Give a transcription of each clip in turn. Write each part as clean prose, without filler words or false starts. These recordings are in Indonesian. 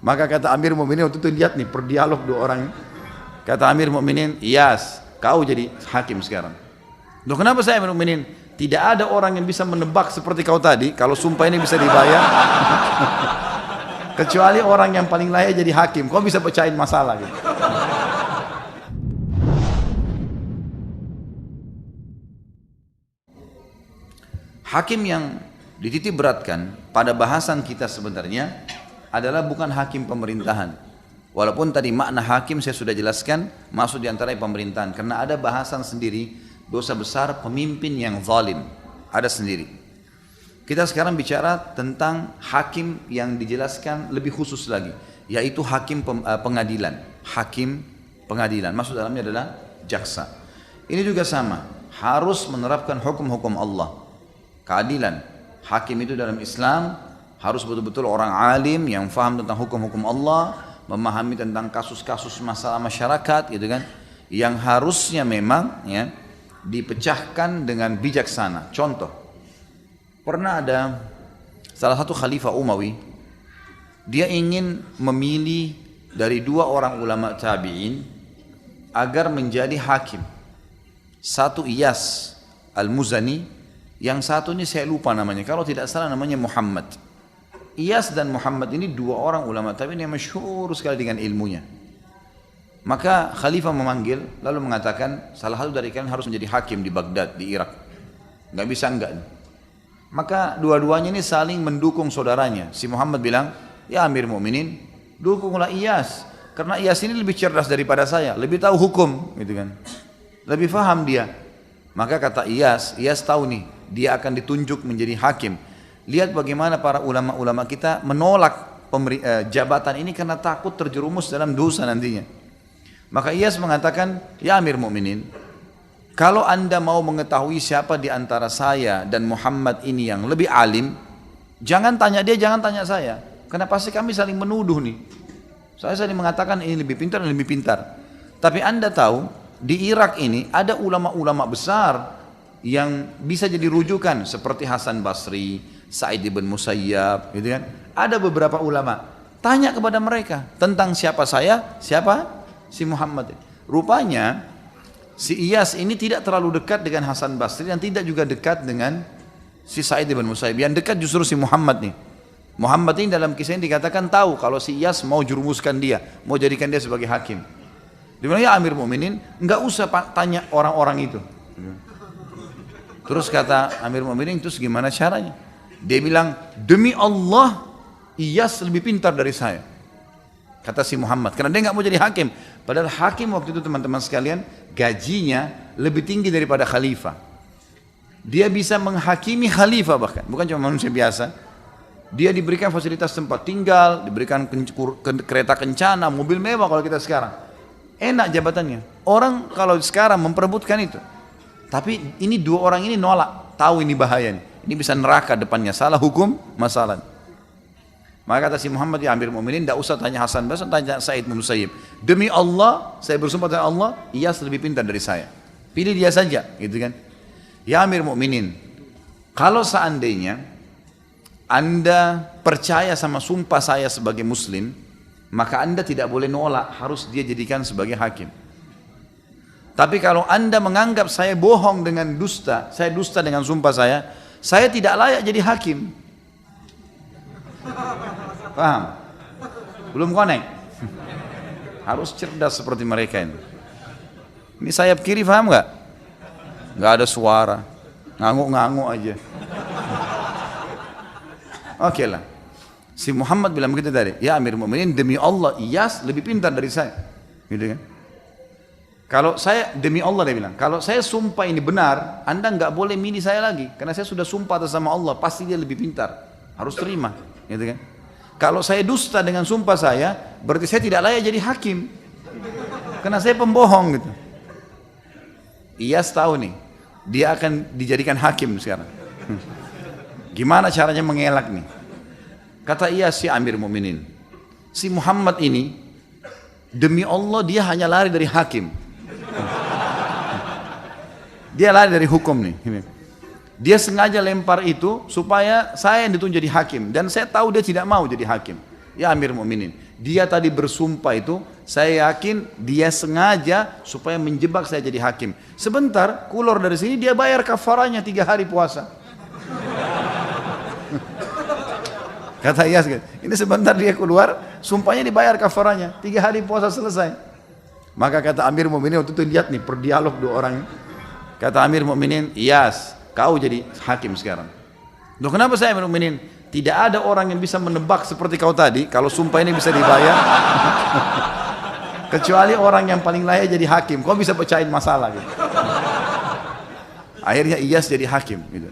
Maka kata Amir Mu'minin waktu itu, lihat nih perdialog dua orang. Kata Amir Mu'minin, Iyas, kau jadi hakim sekarang. Loh kenapa saya Amir Mu'minin? Tidak ada orang yang bisa menebak seperti kau tadi, kalau sumpah ini bisa dibayar. Kecuali orang yang paling layak jadi hakim, kau bisa pecahin masalah gitu. Hakim yang dititik beratkan pada bahasan kita sebenarnya adalah bukan hakim pemerintahan. Walaupun tadi makna hakim saya sudah jelaskan, masuk di antara pemerintahan. Karena ada bahasan sendiri, dosa besar pemimpin yang zalim. Ada sendiri. Kita sekarang bicara tentang hakim yang dijelaskan lebih khusus lagi. Yaitu hakim pengadilan. Hakim pengadilan. Maksud dalamnya adalah jaksa. Ini juga sama. Harus menerapkan hukum-hukum Allah. Keadilan. Hakim itu dalam Islam harus betul-betul orang alim yang faham tentang hukum-hukum Allah, memahami tentang kasus-kasus masalah masyarakat gitu kan, yang harusnya memang ya dipecahkan dengan bijaksana. Contoh, pernah ada salah satu khalifah Umawi, dia ingin memilih dari dua orang ulama tabi'in agar menjadi hakim. Satu Iyas Al-Muzani, yang satu ini saya lupa namanya, kalau tidak salah namanya Muhammad. Iyas dan Muhammad ini dua orang ulama tabi'in yang masyhur sekali dengan ilmunya. Maka khalifah memanggil lalu mengatakan salah satu dari kalian harus menjadi hakim di Baghdad, di Irak. Nggak bisa enggak. Maka dua-duanya ini saling mendukung saudaranya. Si Muhammad bilang, ya Amir Mu'minin, dukunglah Iyas, karena Iyas ini lebih cerdas daripada saya, lebih tahu hukum gitu kan, lebih faham dia. Maka kata Iyas tahu nih dia akan ditunjuk menjadi hakim. Lihat bagaimana para ulama-ulama kita menolak jabatan ini karena takut terjerumus dalam dosa nantinya. Maka Iyas mengatakan, ya Amir Mu'minin, kalau anda mau mengetahui siapa di antara saya dan Muhammad ini yang lebih alim, jangan tanya dia, jangan tanya saya, karena pasti kami saling menuduh nih. Saya saling mengatakan ini lebih pintar dan lebih pintar. Tapi anda tahu di Irak ini ada ulama-ulama besar yang bisa jadi rujukan seperti Hasan Basri, Sa'id ibn Musayyab, gitu kan? Ada beberapa ulama. Tanya kepada mereka tentang siapa saya, siapa si Muhammad. Rupanya si Iyas ini tidak terlalu dekat dengan Hasan Basri dan tidak juga dekat dengan si Sa'id ibn Musayyab. Yang dekat justru si Muhammad nih. Muhammad ini dalam kisah ini dikatakan tahu kalau si Iyas mau jurumuskan dia, mau jadikan dia sebagai hakim. Dia bilang, ya Amir Mu'minin, enggak usah tanya orang-orang itu. Terus kata Amir Mu'minin, terus gimana caranya? Dia bilang, demi Allah, Iyas lebih pintar dari saya. Kata si Muhammad, karena dia nggak mau jadi hakim. Padahal hakim waktu itu teman-teman sekalian, gajinya lebih tinggi daripada khalifah. Dia bisa menghakimi khalifah bahkan, bukan cuma manusia biasa. Dia diberikan fasilitas tempat tinggal, diberikan kereta kencana, mobil mewah kalau kita sekarang. Enak jabatannya. Orang kalau sekarang memperebutkan itu. Tapi ini dua orang ini nolak, tahu ini bahaya nih. Ini bisa neraka depannya, salah hukum, masalah. Maka kata si Muhammad, ya Amir Mu'minin, tidak usah tanya Hasan Basri, tanya Sa'id bin Musayyib. Demi Allah, saya bersumpah dengan Allah, Iyas lebih pintar dari saya. Pilih dia saja, gitu kan? Ya Amir Mu'minin, kalau seandainya anda percaya sama sumpah saya sebagai Muslim, maka anda tidak boleh nolak, harus dia jadikan sebagai hakim. Tapi kalau anda menganggap saya bohong dengan dusta, saya dusta dengan sumpah saya tidak layak jadi hakim. Paham? Belum connect? Harus cerdas seperti mereka ini. Ini sayap kiri, paham nggak? Nggak ada suara, ngangguk-ngangguk aja. Oke lah. Si Muhammad bilang begitu tadi, ya Amir Mu'minin, demi Allah Iyas lebih pintar dari saya. Gitu kan? Kalau saya, demi Allah dia bilang, kalau saya sumpah ini benar, anda nggak boleh milih saya lagi, karena saya sudah sumpah atas nama Allah, pasti dia lebih pintar, harus terima, gitu kan? Kalau saya dusta dengan sumpah saya, berarti saya tidak layak jadi hakim, karena saya pembohong gitu. Iyas tahu nih, dia akan dijadikan hakim sekarang. Gimana caranya mengelak nih? Kata Iyas, si Amir Mu'minin, si Muhammad ini, demi Allah dia hanya lari dari hakim. Dia lari dari hukum nih. Dia sengaja lempar itu supaya saya yang ditunjuk jadi hakim, dan saya tahu dia tidak mau jadi hakim. Ya Amir Mu'minin, dia tadi bersumpah itu, saya yakin dia sengaja supaya menjebak saya jadi hakim. Sebentar, keluar dari sini dia bayar kafaranya 3 hari puasa. Kata Iyas, ini sebentar dia keluar, sumpahnya dibayar kafaranya, 3 hari puasa selesai. Maka kata Amir Mu'minin waktu itu, lihat nih berdialog 2 orang. Kata Amir Mu'minin, Iyas, kau jadi hakim sekarang. Loh kenapa saya Amir Mu'minin? Tidak ada orang yang bisa menebak seperti kau tadi, kalau sumpah ini bisa dibayar. Kecuali orang yang paling layak jadi hakim, kau bisa pecahin masalah gitu. Akhirnya Iyas jadi hakim gitu.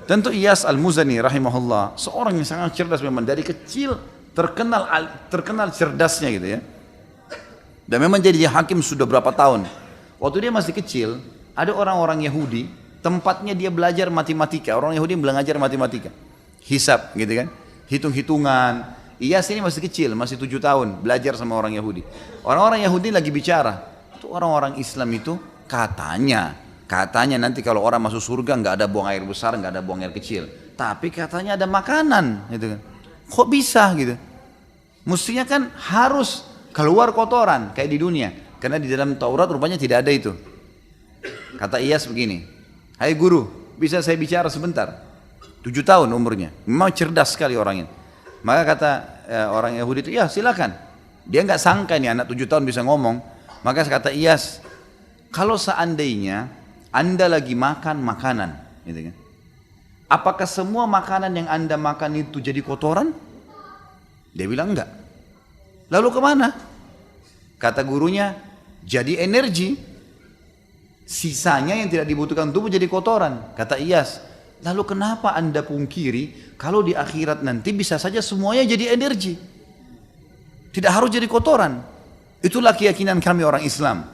Tentu Iyas Al-Muzani rahimahullah, seorang yang sangat cerdas memang, dari kecil terkenal cerdasnya gitu ya. Dan memang jadi hakim sudah berapa tahun. Waktu dia masih kecil, ada orang-orang Yahudi, tempatnya dia belajar matematika. Orang Yahudi belajar matematika, hisab gitu kan, hitung-hitungan. Iyas ini masih kecil, masih 7 tahun, belajar sama orang Yahudi. Orang-orang Yahudi lagi bicara, itu orang-orang Islam itu katanya nanti kalau orang masuk surga nggak ada buang air besar, nggak ada buang air kecil. Tapi katanya ada makanan, gitu kan. Kok bisa gitu? Mestinya kan harus keluar kotoran kayak di dunia, karena di dalam Taurat rupanya tidak ada itu. Kata Iyas begini, hai guru, bisa saya bicara sebentar? 7 tahun umurnya, memang cerdas sekali orang ini. Maka kata orang Yahudi itu, ya silakan. Dia nggak sangka nih anak 7 tahun bisa ngomong. Maka kata Iyas, kalau seandainya Anda lagi makan makanan, gitu kan, apakah semua makanan yang Anda makan itu jadi kotoran? Dia bilang enggak. Lalu kemana? Kata gurunya, jadi energi. Sisanya yang tidak dibutuhkan tubuh jadi kotoran. Kata Iyas, lalu kenapa Anda pungkiri kalau di akhirat nanti bisa saja semuanya jadi energi? Tidak harus jadi kotoran. Itulah keyakinan kami orang Islam.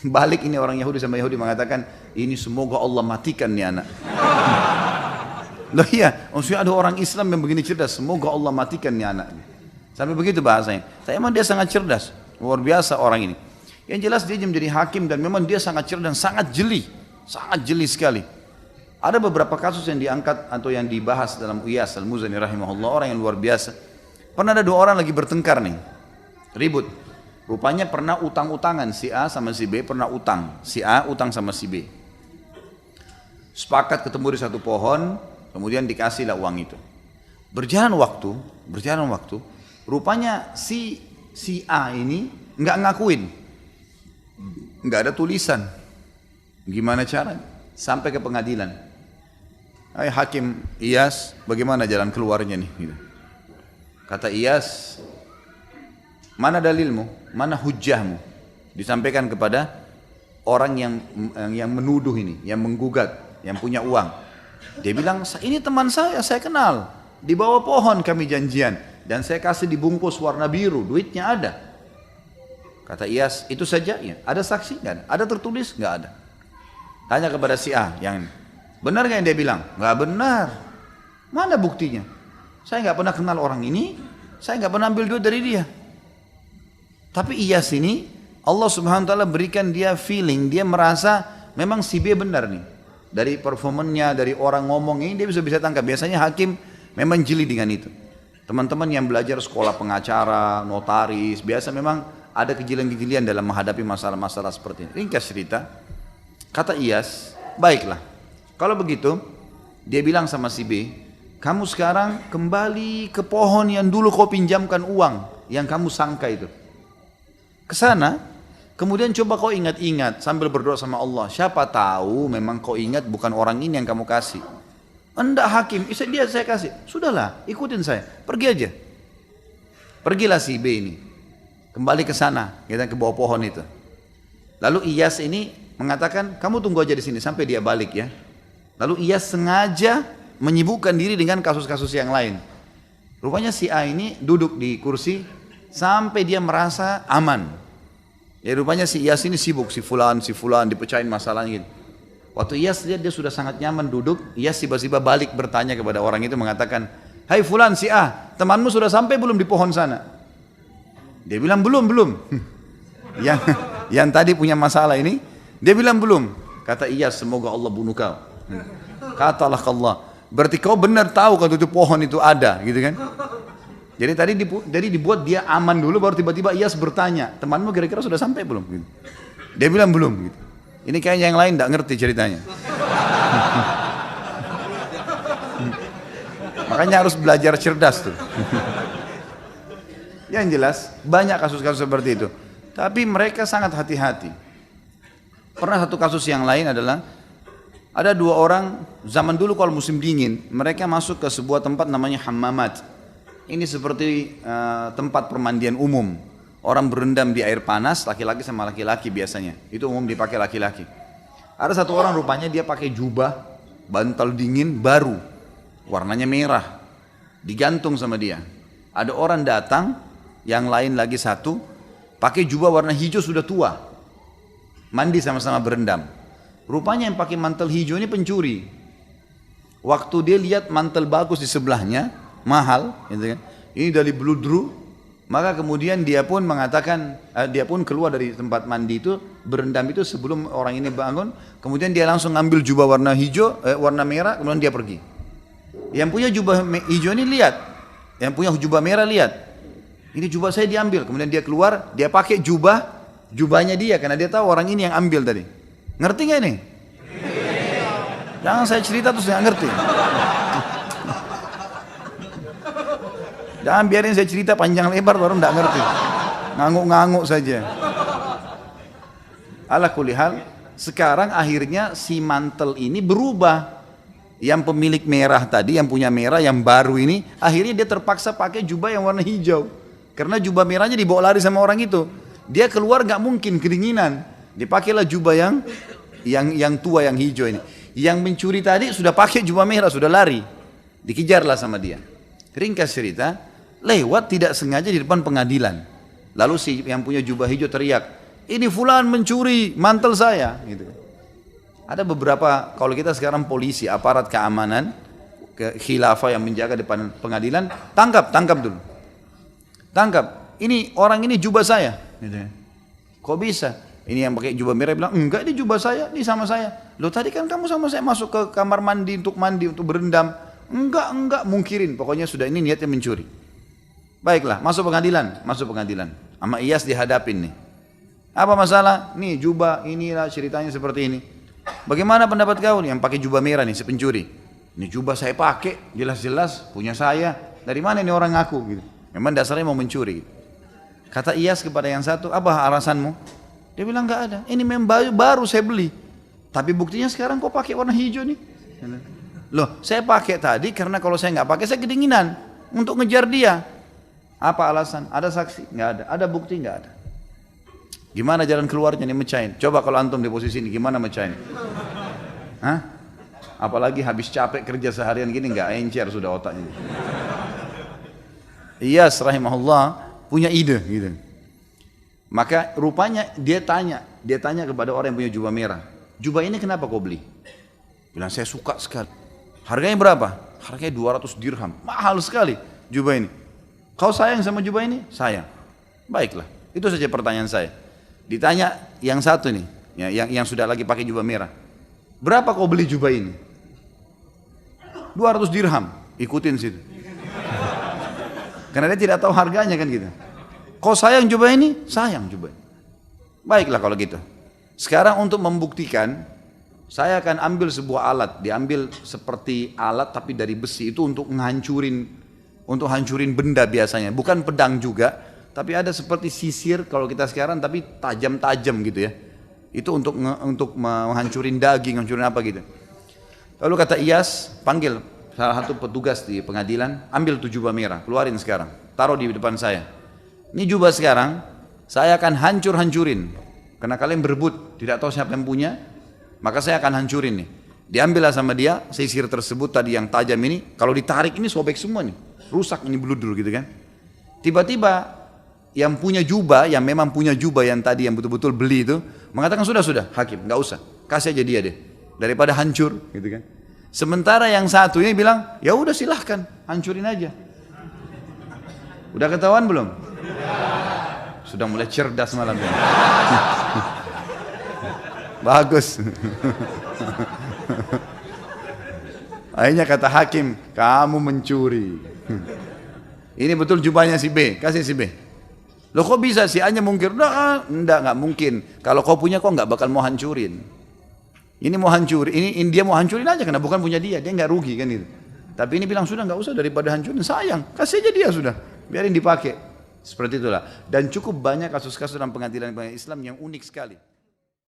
Balik ini orang Yahudi sama Yahudi mengatakan, ini semoga Allah matikan nih anak. Loh iya, maksudnya ada orang Islam yang begini cerdas, semoga Allah matikan nih anak. Sampai begitu bahasanya. Tapi memang dia sangat cerdas, luar biasa orang ini. Yang jelas dia menjadi hakim dan memang dia sangat cerdas dan sangat jeli sekali. Ada beberapa kasus yang diangkat atau yang dibahas dalam Iyas Al-Muzani rahimahullah, orang yang luar biasa. Pernah ada 2 orang lagi bertengkar nih, ribut. Rupanya pernah utang-utangan, si A sama si B pernah utang. Si A utang sama si B. Sepakat ketemu di satu pohon, kemudian dikasihlah uang itu. Berjalan waktu, rupanya si A ini nggak ngakuin. Nggak ada tulisan. Gimana caranya? Sampai ke pengadilan. Hai Hakim Iyas, bagaimana jalan keluarnya nih? Gitu. Kata Iyas, mana dalilmu? Mana hujjahmu? Disampaikan kepada orang yang menuduh ini, yang menggugat, yang punya uang. Dia bilang, ini teman saya kenal. Di bawah pohon kami janjian. Dan saya kasih dibungkus warna biru, duitnya ada. Kata Iyas, itu saja? Ya. Ada saksi? Nggak ada. Ada tertulis? Nggak ada. Tanya kepada si A, yang benar nggak yang dia bilang? Nggak benar. Mana buktinya? Saya nggak pernah kenal orang ini. Saya nggak pernah ambil duit dari dia. Tapi Iyas ini Allah Subhanahu wa taala berikan dia feeling, dia merasa memang si B benar nih. Dari performanya, dari orang ngomong ini dia bisa tangkap. Biasanya hakim memang jeli dengan itu. Teman-teman yang belajar sekolah pengacara, notaris, biasa memang ada kejelian-kejelian dalam menghadapi masalah-masalah seperti ini. Ringkas cerita, kata Iyas, baiklah. Kalau begitu, dia bilang sama si B, kamu sekarang kembali ke pohon yang dulu kau pinjamkan uang, yang kamu sangka itu. Ke sana, kemudian coba kau ingat-ingat sambil berdoa sama Allah. Siapa tahu memang kau ingat bukan orang ini yang kamu kasih. Enggak hakim, dia saya kasih. Sudahlah, ikutin saya, pergi aja. Pergilah si B ini, kembali ke sana, kita ke bawah pohon itu. Lalu Iyas ini mengatakan, kamu tunggu aja di sini sampai dia balik ya. Lalu Iyas sengaja menyibukkan diri dengan kasus-kasus yang lain. Rupanya si A ini duduk di kursi sampai dia merasa aman. Ya rupanya si Iyas ini sibuk, si fulan dipecahin masalahnya gitu. Waktu Iyas lihat dia sudah sangat nyaman duduk, Iyas tiba-tiba balik bertanya kepada orang itu mengatakan, hai fulan si A, temanmu sudah sampai belum di pohon sana? Dia bilang belum. yang tadi punya masalah ini, dia bilang belum. Kata Iyas, semoga Allah bunuh kau. Katalah Allah, berarti kau benar tahu kalau itu pohon itu ada, gitu kan? Jadi tadi dibuat dia aman dulu, baru tiba-tiba Iyas bertanya, temanmu kira-kira sudah sampai belum? Gitu. Dia bilang belum. Gitu. Ini kayaknya yang lain tidak ngerti ceritanya. Makanya harus belajar cerdas tuh. Yang jelas banyak kasus-kasus seperti itu. Tapi mereka sangat hati-hati. Pernah satu kasus yang lain adalah ada 2 orang zaman dulu kalau musim dingin, mereka masuk ke sebuah tempat namanya hammamat. Ini seperti tempat permandian umum. Orang berendam di air panas, laki-laki sama laki-laki biasanya. Itu umum dipakai laki-laki. Ada satu orang rupanya dia pakai jubah, bantal dingin baru, warnanya merah, digantung sama dia. Ada orang datang, yang lain lagi satu, pakai jubah warna hijau sudah tua, mandi sama-sama berendam. Rupanya yang pakai mantel hijau ini pencuri. Waktu dia lihat mantel bagus di sebelahnya, mahal, gitu kan? Ini dari Bludru, maka kemudian dia pun mengatakan, dia pun keluar dari tempat mandi itu, berendam itu sebelum orang ini bangun, kemudian dia langsung ngambil jubah warna hijau, warna merah, kemudian dia pergi. Yang punya jubah hijau ini lihat, yang punya jubah merah lihat, ini jubah saya diambil, kemudian dia keluar, dia pakai jubahnya dia, karena dia tahu orang ini yang ambil tadi. Ngerti gak ini? Jangan saya cerita terus nggak ngerti. Jangan biarin saya cerita panjang lebar baru nggak ngerti. Ngangguk-ngangguk saja. Ala kulli hal, sekarang akhirnya si mantel ini berubah. Yang pemilik merah tadi, yang punya merah, yang baru ini, akhirnya dia terpaksa pakai jubah yang warna hijau. Karena jubah merahnya dibawa lari sama orang itu. Dia keluar nggak mungkin kedinginan. Dipakailah jubah yang tua, yang hijau ini. Yang mencuri tadi sudah pakai jubah merah, sudah lari. Dikejarlah sama dia. Ringkas cerita, lewat tidak sengaja di depan pengadilan. Lalu si yang punya jubah hijau teriak, ini fulan mencuri mantel saya. Gitu. Ada beberapa, kalau kita sekarang polisi, aparat keamanan, khilafah yang menjaga depan pengadilan, tangkap dulu. Tangkap, ini orang ini jubah saya. Gitu. Kok bisa? Ini yang pakai jubah merah bilang, enggak ini jubah saya, ini sama saya. Loh tadi kan kamu sama saya masuk ke kamar mandi, untuk berendam. Enggak, mungkirin. Pokoknya sudah ini niatnya mencuri. Baiklah, masuk pengadilan. Sama Iyas dihadapin nih. Apa masalah? Nih jubah, inilah ceritanya seperti ini. Bagaimana pendapat kau nih yang pakai jubah merah nih, si pencuri? Ini jubah saya pakai, jelas-jelas punya saya. Dari mana ini orang ngaku? Gitu. Memang dasarnya mau mencuri. Kata Iyas kepada yang satu, apa alasanmu? Dia bilang nggak ada, ini memang baru saya beli. Tapi buktinya sekarang kok pakai warna hijau nih? Loh, saya pakai tadi karena kalau saya nggak pakai saya kedinginan untuk ngejar dia. Apa alasan? Ada saksi? Nggak ada. Ada bukti? Nggak ada. Gimana jalan keluarnya nih mecahin? Coba kalau antum di posisi ini gimana mecahin? Hah? Apalagi habis capek kerja seharian gini nggak encer sudah otaknya. Iyas rahimahullah punya ide gitu. Maka rupanya dia tanya kepada orang yang punya jubah merah, jubah ini kenapa kau beli? Bilang saya suka sekali. Harganya berapa? Harganya 200 dirham, mahal sekali jubah ini. Kau sayang sama jubah ini? Sayang. Baiklah, itu saja pertanyaan saya. Ditanya yang satu nih, yang sudah lagi pakai jubah merah, berapa kau beli jubah ini? 200 dirham, ikutin situ. Karena dia tidak tahu harganya kan gitu. Kau sayang jubah ini? Sayang jubah ini. Baiklah kalau gitu. Sekarang untuk membuktikan, saya akan ambil sebuah alat. Diambil seperti alat tapi dari besi, itu untuk hancurin benda biasanya. Bukan pedang juga, tapi ada seperti sisir kalau kita sekarang tapi tajam-tajam gitu ya. Itu untuk menghancurin daging, hancurin apa gitu. Lalu kata Iyas, panggil salah satu petugas di pengadilan, ambil tuh jubah merah, keluarin sekarang, taruh di depan saya. Ini jubah sekarang, saya akan hancurin. Karena kalian berebut, tidak tahu siapa yang punya, maka saya akan hancurin nih. Diambillah sama dia, sisir tersebut tadi yang tajam ini, kalau ditarik ini sobek semua nih. Rusak ini bludul gitu kan. Tiba-tiba yang punya jubah, yang memang punya jubah yang tadi yang betul-betul beli itu, mengatakan sudah hakim, nggak usah, kasih aja dia deh. Daripada hancur gitu kan. Sementara yang satu ini bilang, ya udah silahkan, hancurin aja. Udah ketahuan belum? Sudah mulai cerdas malam ini. Bagus. Akhirnya kata hakim, kamu mencuri. Ini betul jubahnya si B, kasih si B. Loh kok bisa si A nya mungkir? Enggak mungkin. Kalau kau punya kau nggak bakal mau hancurin. Ini mau hancurin, ini dia mau hancurin aja karena bukan punya dia nggak rugi kan itu. Tapi ini bilang sudah nggak usah daripada hancurin, sayang, kasih aja dia sudah, biarin dipakai. Seperti itulah. Dan cukup banyak kasus-kasus dalam pengadilan Islam yang unik sekali.